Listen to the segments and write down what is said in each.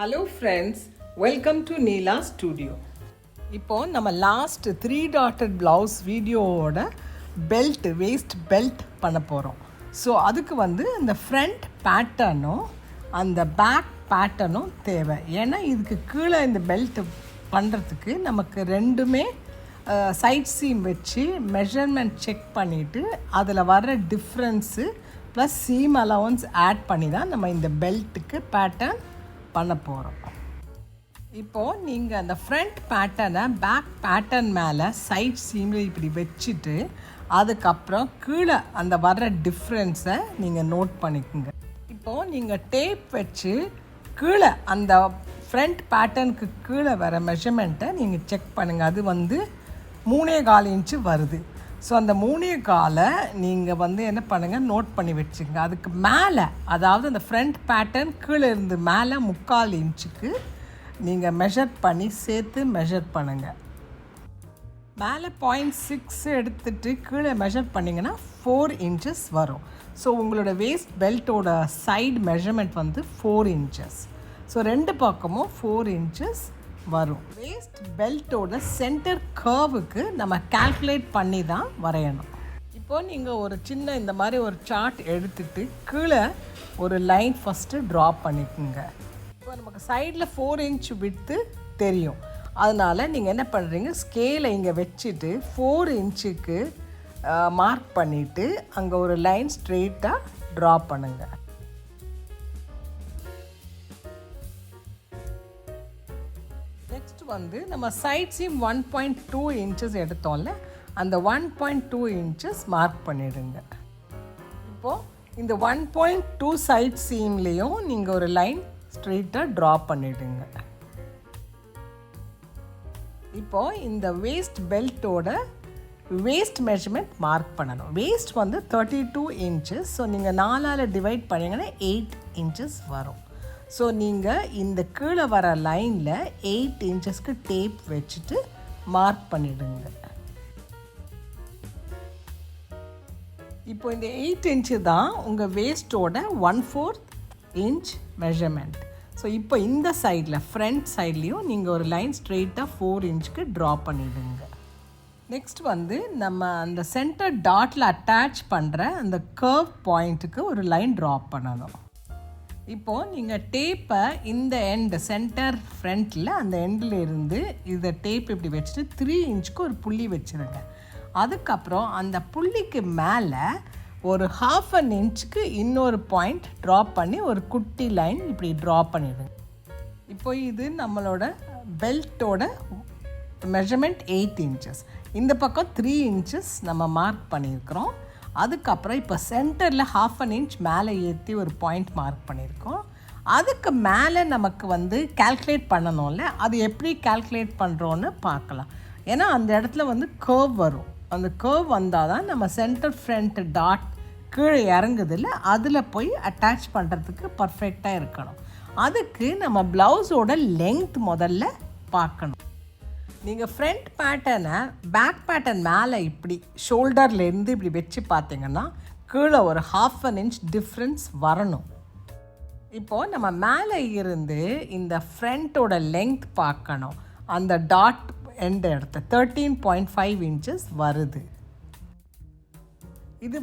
Hello friends, welcome to Neela studio. இப்போது நம்ம last 3 dotted blouse வீடியோவோட வேஸ்ட் பெல்ட் பண்ண போகிறோம். ஸோ அதுக்கு இந்த ஃப்ரண்ட் பேட்டர்னும் அந்த பேக் பேட்டர்னும் தேவை. ஏன்னா இதுக்கு கீழே இந்த பெல்ட் பண்ணுறதுக்கு நமக்கு ரெண்டுமே சைட் சீம் வச்சு மெஷர்மெண்ட் செக் பண்ணிவிட்டு அதில் வர்ற difference plus seam allowance add பண்ணி தான் நம்ம இந்த பெல்ட்டுக்கு பேட்டர்ன் பண்ண போகிறோம். இப்போது நீங்கள் அந்த ஃப்ரண்ட் பேட்டர்னை பேக் பேட்டர்ன் மேலே சைட் சீமில் இப்படி வச்சுட்டு அதுக்கப்புறம் கீழே அந்த வர்ற டிஃப்ரென்ஸை நீங்கள் நோட் பண்ணிக்கோங்க. இப்போது நீங்கள் டேப் வச்சு கீழே அந்த ஃப்ரண்ட் பேட்டர்னுக்கு கீழே வர மெஷர்மெண்ட்டை நீங்கள் செக் பண்ணுங்கள். அது 3.25 இன்ச்சு வருது. ஸோ அந்த 3.25 நீங்கள் என்ன பண்ணுங்கள், நோட் பண்ணி வச்சுங்க. அதுக்கு மேலே, அதாவது அந்த ஃப்ரண்ட் பேட்டர்ன் கீழே இருந்து மேலே 3/4 இன்ச்சுக்கு நீங்கள் மெஷர் பண்ணி சேர்த்து மெஷர் பண்ணுங்கள். மேலே 0.6 எடுத்துகிட்டு கீழே மெஷர் பண்ணிங்கன்னா 4 இன்ச்சஸ் வரும். ஸோ உங்களோட வேஸ்ட் பெல்ட்டோட சைடு மெஷர்மெண்ட் 4 இன்ச்சஸ். ஸோ ரெண்டு பக்கமும் 4 இன்ச்சஸ் வரும். வேஸ்ட் பெல்ட்டோட சென்டர் கர்வுக்கு நம்ம கால்குலேட் பண்ணி தான் வரையணும். இப்போது நீங்கள் ஒரு சின்ன இந்த மாதிரி ஒரு சார்ட் எடுத்துகிட்டு கீழே ஒரு லைன் ஃபஸ்ட்டு ட்ரா பண்ணிக்கோங்க. இப்போ நமக்கு சைடில் 4 இன்ச் விட்டு தெரியும். அதனால் நீங்கள் என்ன பண்ணுறீங்க, ஸ்கேலை இங்கே வச்சுட்டு 4 இன்ச்சுக்கு மார்க் பண்ணிவிட்டு அங்கே ஒரு லைன் ஸ்ட்ரெயிட்டாக ட்ரா பண்ணுங்கள். நெக்ஸ்ட் நம்ம சைட் சீம் 1.2 இன்ச்சஸ் எடுத்தோம்ல, அந்த 1.2 இன்ச்சஸ் மார்க் பண்ணிடுங்க. இப்போது இந்த 1.2 சைட் சீம்லேயும் நீங்கள் ஒரு லைன் ஸ்ட்ரெயிட்டாக ட்ரா பண்ணிவிடுங்க. இப்போது இந்த வேஸ்ட் பெல்ட்டோட வேஸ்ட் மெஷர்மெண்ட் மார்க் பண்ணணும். Waste 32 inches. ஸோ நீங்கள் 4ஆல் டிவைட் பண்ணிங்கன்னா 8 இன்ச்சஸ் வரும். ஸோ நீங்கள் இந்த கீழே வர லைனில் 8 இன்ச்சஸ்க்கு டேப் வச்சுட்டு மார்க் பண்ணிவிடுங்க. இப்போ இந்த 8 இன்ச்சு தான் உங்கள் வேஸ்ட்டோட 1/4 இன்ச் மெஷர்மெண்ட். ஸோ இப்போ இந்த சைடில் ஃப்ரண்ட் சைட்லேயும் நீங்கள் ஒரு லைன் ஸ்ட்ரெயிட்டாக 4 இன்ச்சுக்கு ட்ரா பண்ணிவிடுங்க. நெக்ஸ்ட் நம்ம அந்த சென்டர் டாட்டில் அட்டாச் பண்ணுற அந்த கர்வ் பாயிண்ட்டுக்கு ஒரு லைன் ட்ரா பண்ணணும். இப்போது நீங்கள் டேப்பை இந்த எண்டு சென்டர் ஃப்ரண்ட்டில் அந்த எண்டில் இருந்து இதை டேப் இப்படி வச்சுட்டு 3 இன்ச்சுக்கு ஒரு புள்ளி வச்சுருங்க. அதுக்கப்புறம் அந்த புள்ளிக்கு மேலே ஒரு 1/2 இன்ச்சுக்கு இன்னொரு பாயிண்ட் ட்ரா பண்ணி ஒரு குட்டி லைன் இப்படி ட்ரா பண்ணிடுங்க. இப்போ இது நம்மளோட பெல்ட்டோட மெஷர்மெண்ட் 8 இன்ச்சஸ். இந்த பக்கம் 3 இன்ச்சஸ் நம்ம மார்க் பண்ணியிருக்கிறோம். அதுக்கப்புறம் இப்போ சென்டரில் 1/2 இன்ச் மேலே ஏற்றி ஒரு பாயிண்ட் மார்க் பண்ணியிருக்கோம். அதுக்கு மேலே நமக்கு கால்குலேட் பண்ணணும்ல, அது எப்படி கால்குலேட் பண்ணுறோன்னு பார்க்கலாம். ஏன்னா அந்த இடத்துல கர்வ் வரும். அந்த கர்வ் வந்தால் தான் நம்ம சென்டர் ஃப்ரண்ட் டாட் கீழே இறங்குதில்ல, அதில் போய் அட்டாச் பண்ணுறதுக்கு பர்ஃபெக்டாக இருக்கணும். அதுக்கு நம்ம ப்ளவுஸோட லென்த் முதல்ல பார்க்கணும். நீங்கள் ஃப்ரண்ட் பேட்டர்னை பேக் பேட்டர்ன் மேலே இப்படி ஷோல்டர்லேருந்து இப்படி வச்சு பார்த்தீங்கன்னா கீழே ஒரு 1/2 இன்ச் டிஃப்ரென்ஸ் வரணும். இப்போது நம்ம மேலே இருந்து இந்த ஃப்ரண்ட்டோட லென்த் பார்க்கணும். அந்த டாட் எண்ட் இடத்த 13.5 இன்ச்சஸ் வருது. இது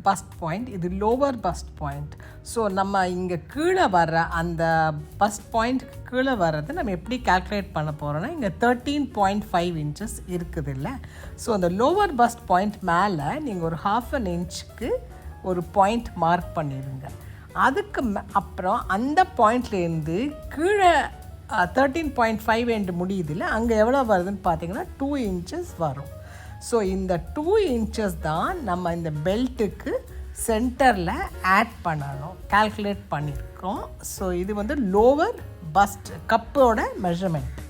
பஸ்ட் பாயிண்ட், இது லோவர் பஸ்ட் பாயிண்ட். ஸோ நம்ம இங்கே கீழே வர்ற அந்த பஸ்ட் பாயிண்ட்டுக்கு கீழே வர்றது நம்ம எப்படி கால்குலேட் பண்ண போகிறோன்னா, இங்கே 13.5 இன்ச்சஸ் இருக்குது இல்லை. ஸோ அந்த லோவர் பஸ்ட் பாயிண்ட் மேலே நீங்கள் ஒரு 1/2 இன்ச்சுக்கு ஒரு பாயிண்ட் மார்க் பண்ணிடுங்க. அதுக்கு அப்புறம் அந்த பாயிண்ட்லேருந்து கீழே 13.5 என்று முடியுது இல்லை, அங்கே எவ்வளோ வருதுன்னு பார்த்தீங்கன்னா 2 இன்ச்சஸ் வரும். ஸோ இந்த 2 இன்ச்சஸ் தான் நம்ம இந்த பெல்ட்டுக்கு சென்டரில் ஆட் பண்ணணும், கால்குலேட் பண்ணியிருக்கோம். ஸோ இது லோவர் பஸ்ட் கப்போட மெஷர்மெண்ட்.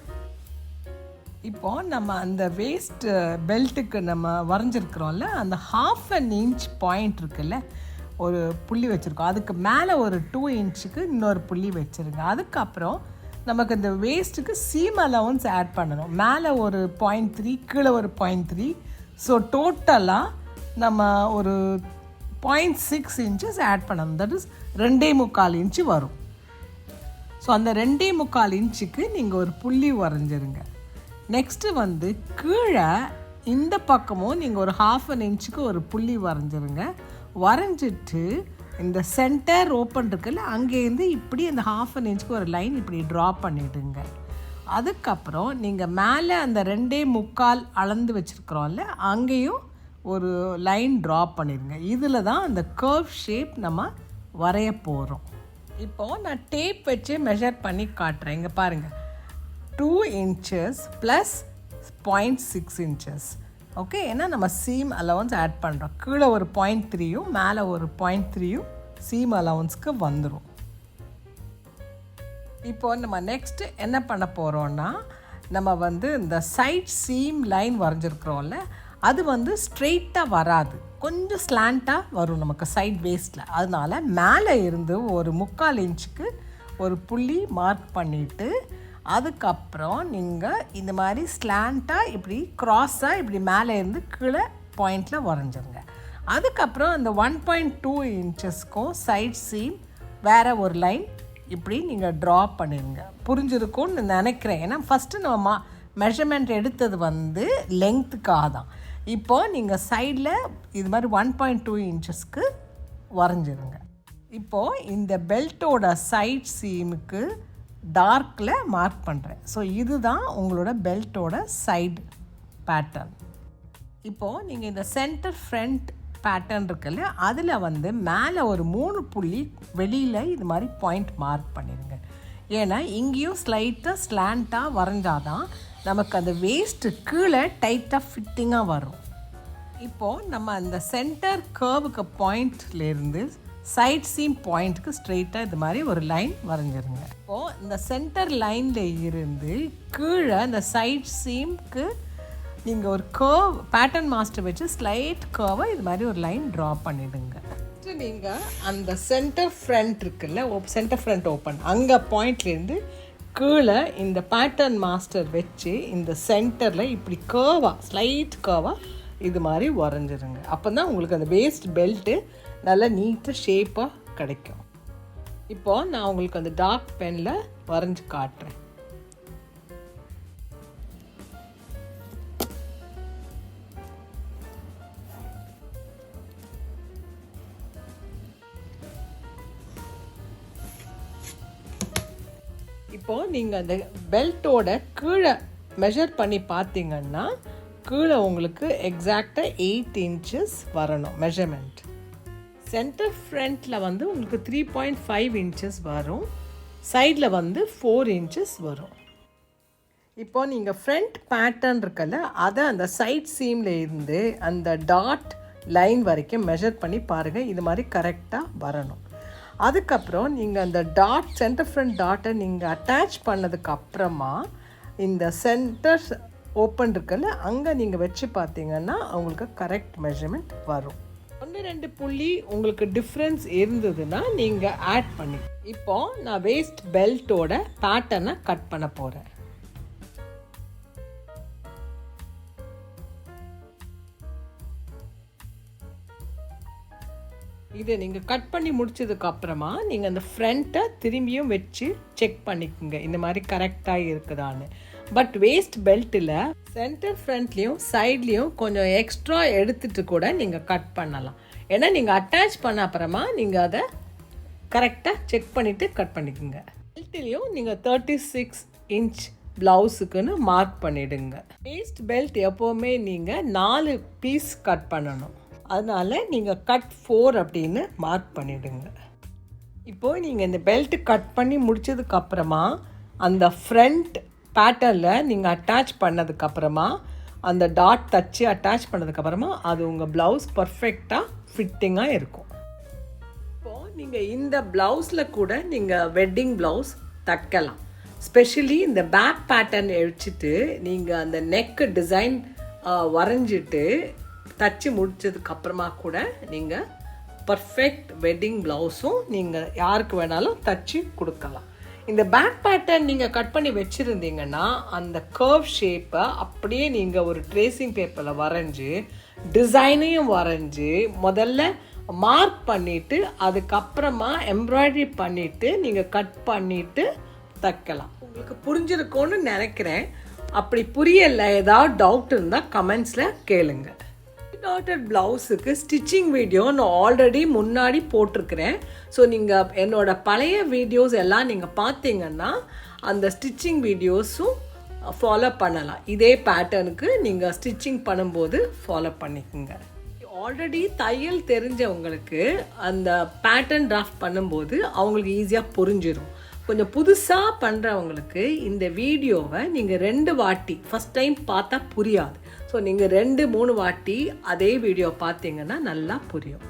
இப்போது நம்ம அந்த வேஸ்ட் பெல்ட்டுக்கு நம்ம வரைஞ்சிருக்கிறோம்ல, அந்த 1/2 இன்ச் பாயிண்ட் இருக்குல்ல, ஒரு புள்ளி வச்சுருக்கோம். அதுக்கு மேலே ஒரு 2 இன்ச்சுக்கு இன்னொரு புள்ளி வச்சுருங்க. அதுக்கப்புறம் நமக்கு இந்த வேஸ்ட்டுக்கு சீம் அலவன்ஸ் ஆட் பண்ணணும். மேலே ஒரு 0.3, கீழே ஒரு 0.3. ஸோ டோட்டலாக நம்ம ஒரு 0.6 இன்ச்சஸ் ஆட் பண்ணணும். தட் இஸ் 2.25 இன்ச்சு வரும். ஸோ அந்த 2.25 இன்ச்சுக்கு நீங்கள் ஒரு புள்ளி வரைஞ்சிருங்க. நெக்ஸ்ட்டு வந்து கீழே இந்த பக்கமும் நீங்கள் ஒரு 1/2 இன்ச்சுக்கு ஒரு புள்ளி வரைஞ்சிருங்க. வரைஞ்சிட்டு இந்த சென்டர் ஓப்பன் இருக்குல்ல, அங்கேருந்து இப்படி அந்த 1/2 இன்ச்சுக்கு ஒரு லைன் இப்படி ட்ரா பண்ணிவிடுங்க. அதுக்கப்புறம் நீங்கள் மேலே அந்த 2.25 அளந்து வச்சுருக்குறோம்ல, அங்கேயும் ஒரு லைன் ட்ரா பண்ணிடுங்க. இதில் தான் அந்த கர்வ் ஷேப் நம்ம வரைய போகிறோம். இப்போது நான் டேப் வச்சு மெஷர் பண்ணி காட்டுறேன். இங்கே பாருங்கள், 2 inches ப்ளஸ் 0.6 inches. ஓகே, ஏன்னா நம்ம சீம் அலவன்ஸ் ஆட் பண்ணுறோம். கீழே ஒரு 0.3யும் மேலே ஒரு 0.3யும் சீம் அலவன்ஸ்க்கு வந்துடும். இப்போது நம்ம நெக்ஸ்ட்டு என்ன பண்ண போகிறோன்னா, நம்ம வந்து இந்த சைட் சீம் லைன் வரைஞ்சிருக்கிறோம்ல, அது வந்து ஸ்ட்ரெயிட்டாக வராது, கொஞ்சம் ஸ்லாண்ட்டாக வரும் நமக்கு சைட் வேஸ்ட்டில். அதனால மேலே இருந்து ஒரு 3/4 இன்ச்சுக்கு ஒரு புள்ளி மார்க் பண்ணிவிட்டு, அதுக்கப்புறம் நீங்கள் இந்த மாதிரி ஸ்லாண்ட்டாக இப்படி க்ராஸாக இப்படி மேலே இருந்து கீழே பாயிண்டில் வரைஞ்சிருங்க. அதுக்கப்புறம் அந்த 1.2 இன்ச்சஸ்க்கும் சைட் சீம் வேறு ஒரு லைன் இப்படி நீங்கள் ட்ரா பண்ணிடுங்க. புரிஞ்சிருக்கும்னு நினைக்கிறேன். ஏன்னா ஃபஸ்ட்டு நம்ம மெஷர்மெண்ட் எடுத்தது வந்து லெங்க்த்துக்காக தான். இப்போது நீங்கள் சைடில் இது மாதிரி 1.2 இன்ச்சஸ்க்கு வரைஞ்சிருங்க. இப்போது இந்த பெல்ட்டோட சைட் சீமுக்கு டார்க்கில் மார்க் பண்ணுறேன். ஸோ இதுதான் உங்களோட பெல்ட்டோட சைடு பேட்டர்ன். இப்போது நீங்கள் இந்த சென்டர் ஃப்ரண்ட் பேட்டர்ன் இருக்குல்ல, அதில் வந்து மேலே ஒரு 3 புள்ளி வெளியில் இது மாதிரி பாயிண்ட் மார்க் பண்ணிடுங்க. ஏன்னா இங்கேயும் ஸ்லைட்டாக ஸ்லாண்ட்டாக வரைஞ்சாதான் நமக்கு அந்த வேஸ்ட்டு கீழே டைட்டாக ஃபிட்டிங்காக வரும். இப்போது நம்ம அந்த சென்டர் கர்வுக்கு பாயிண்ட்லேருந்து சைட் சீம் பாயிண்ட்டுக்கு ஸ்ட்ரெயிட்டாக இது மாதிரி ஒரு லைன் வரைஞ்சிருங்க. இப்போது இந்த சென்டர் லைனில் இருந்து கீழே இந்த சைட் சீம்க்கு நீங்கள் ஒரு கர்வ் பேட்டர்ன் மாஸ்டர் வச்சு ஸ்லைட் கர்வை இது மாதிரி ஒரு லைன் ட்ரா பண்ணிவிடுங்க. நீங்கள் அந்த சென்டர் ஃப்ரண்ட் இருக்குல்ல, சென்டர் ஃப்ரண்ட் ஓப்பன், அங்கே பாயிண்ட்லேருந்து கீழே இந்த பேட்டர்ன் மாஸ்டர் வச்சு இந்த சென்டரில் இப்படி கர்வாக ஸ்லைட் கர்வாக இது மாதிரி வரைஞ்சிருங்க. அப்போ தான் உங்களுக்கு அந்த வேஸ்ட் பெல்ட்டு நல்லா நீட்டாக ஷேப்பாக கிடைக்கும். இப்போது நான் உங்களுக்கு அந்த டார்க் பெனில் வரைஞ்சி காட்டுறேன். இப்போது நீங்கள் அந்த பெல்ட்டோட கீழே மெஷர் பண்ணி பார்த்தீங்கன்னா கீழே உங்களுக்கு எக்ஸாக்டாக 8 inches வரணும் மெஷர்மெண்ட். சென்டர் ஃப்ரண்ட்டில் வந்து உங்களுக்கு 3.5 inches வரும், சைடில் வந்து 4 inches வரும். இப்போது நீங்கள் ஃப்ரண்ட் பேட்டர்ன் இருக்குல்ல, அதை அந்த சைட் சீமில் இருந்து அந்த டாட் லைன் வரைக்கும் மெஷர் பண்ணி பாருங்கள். இது மாதிரி கரெக்டாக வரணும். அதுக்கப்புறம் நீங்கள் அந்த டாட் சென்டர் ஃப்ரண்ட் டாட்டை நீங்கள் அட்டாச் பண்ணதுக்கு அப்புறமா இந்த சென்டர் ஓப்பன் இருக்குல்ல, அங்கே நீங்கள் வச்சு பார்த்தீங்கன்னா உங்களுக்கு கரெக்ட் மெஷர்மெண்ட் வரும். 1-2 புள்ளி உங்களுக்கு டிஃப்ரென்ஸ் இருந்ததுன்னா நீங்கள் ஆட் பண்ணி. இப்போது நான் வேஸ்ட் பெல்ட்டோட பேட்டர்னை கட் பண்ண போகிறேன். இதை நீங்கள் கட் பண்ணி முடிச்சதுக்கப்புறமா நீங்கள் அந்த ஃப்ரண்ட்டை திரும்பியும் வச்சு செக் பண்ணிக்கோங்க இந்த மாதிரி கரெக்டாக இருக்குதான்னு. பட் வேஸ்ட் பெல்ட்டில் சென்டர் ஃப்ரண்ட்லேயும் சைட்லேயும் கொஞ்சம் எக்ஸ்ட்ரா எடுத்துகிட்டு கூட நீங்கள் கட் பண்ணலாம். ஏன்னா நீங்கள் அட்டாச் பண்ண அப்புறமா நீங்கள் அதை கரெக்டாக செக் பண்ணிவிட்டு கட் பண்ணிக்கோங்க. பெல்ட்லேயும் நீங்கள் 36 inch ப்ளவுஸுக்குன்னு மார்க் பண்ணிவிடுங்க. வேஸ்ட் பெல்ட் எப்போவுமே நீங்கள் 4 பீஸ் கட் பண்ணணும். அதனால் நீங்கள் கட் 4 அப்படின்னு மார்க் பண்ணிவிடுங்க. இப்போது நீங்கள் இந்த பெல்ட்டு கட் பண்ணி முடித்ததுக்கப்புறமா அந்த ஃப்ரண்ட் பேட்டர்னில் நீங்கள் அட்டாச் பண்ணதுக்கப்புறமா அந்த டாட் தச்சு அட்டாச் பண்ணதுக்கப்புறமா அது உங்கள் ப்ளவுஸ் பர்ஃபெக்டாக ஃபிட்டிங்காக இருக்கும். இப்போது நீங்கள் இந்த ப்ளவுஸில் கூட நீங்கள் வெட்டிங் ப்ளவுஸ் தைக்கலாம். ஸ்பெஷலி இந்த பேக் பேட்டர்ன் வச்சுட்டு நீங்கள் அந்த நெக்கு டிசைன் வரைஞ்சிட்டு தச்சு முடிச்சதுக்கப்புறமா கூட நீங்கள் பர்ஃபெக்ட் வெட்டிங் ப்ளவுஸும் நீங்கள் யாருக்கு வேணாலும் தச்சு கொடுக்கலாம். இந்த பேக் பேட்டர்ன் நீங்கள் கட் பண்ணி வச்சுருந்தீங்கன்னா அந்த கர்வ் ஷேப்பை அப்படியே நீங்கள் ஒரு ட்ரேசிங் பேப்பரில் வரைஞ்சி டிசைனையும் வரைஞ்சி முதல்ல மார்க் பண்ணிவிட்டு அதுக்கப்புறமா எம்ப்ராய்டரி பண்ணிவிட்டு நீங்கள் கட் பண்ணிவிட்டு தைக்கலாம். உங்களுக்கு புரிஞ்சிருக்கும்னு நினைக்கிறேன். அப்படி புரியலை, ஏதாவது டவுட் இருந்தால் கமெண்ட்ஸில் கேளுங்க. டாட்டட் ப்ளவுஸுக்கு ஸ்டிச்சிங் வீடியோ நான் ஆல்ரெடி முன்னாடி போட்டிருக்கிறேன். ஸோ நீங்கள் என்னோடய பழைய வீடியோஸ் எல்லாம் நீங்கள் பார்த்தீங்கன்னா அந்த ஸ்டிச்சிங் வீடியோஸும் ஃபாலோ பண்ணலாம். இதே பேட்டர்னுக்கு நீங்கள் ஸ்டிச்சிங் பண்ணும்போது ஃபாலோ பண்ணிக்கோங்க. ஆல்ரெடி தையல் தெரிஞ்சவங்களுக்கு அந்த பேட்டர்ன் டிராஃப்ட் பண்ணும்போது அவங்களுக்கு ஈஸியாக புரிஞ்சிடும். கொஞ்சம் புதுசாக பண்ணுறவங்களுக்கு இந்த வீடியோவை நீங்கள் 2 வாட்டி ஃபஸ்ட் டைம் பார்த்தா புரியாது. ஸோ நீங்கள் 2-3 வாட்டி அதே வீடியோ பார்த்தீங்கன்னா நல்லா புரியும்.